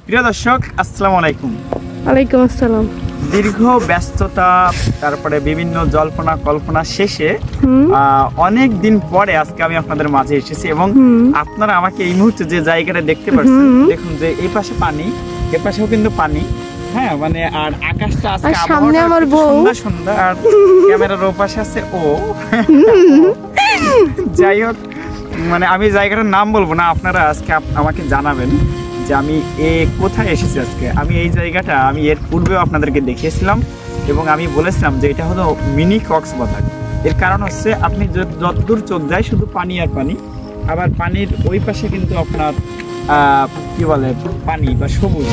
প্রিয় দর্শক, আসসালামু আলাইকুম। ওয়ালাইকুম আসসালাম। দীর্ঘ ব্যস্ততা, তারপরে বিভিন্ন জল্পনা কল্পনা শেষে অনেক দিন পরে আজকে আমি আপনাদের মাঝে এসেছি এবং আপনারা আমাকে এই মুহূর্তে যে জায়গাটা দেখতে পাচ্ছেন, দেখুন যে এই পাশে পানি, এ পাশেও কিন্তু পানি। হ্যাঁ, মানে আর আকাশটা আজকে সামনে আমার বউ, সন্ধ্যা সন্ধ্যা, আর ক্যামেরার ওপাশে আছে ও। যাই হোক, মানে আমি জায়গাটার নাম বলবো না, আপনারা আজকে আমাকে জানাবেন যে আমি কোথায় এসেছি। আজকে আমি এই জায়গাটা আমি এর পূর্বেও আপনাদেরকে দেখিয়েছিলাম এবং আমি বলেছিলাম যে এটা হলো মিনি কক্সবাজার। এর কারণ হচ্ছে আপনি যতদূর চোখ যায় শুধু পানি আর পানি, আবার পানির ওই পাশে কিন্তু আপনার কি বলে পানি বা সবুজ।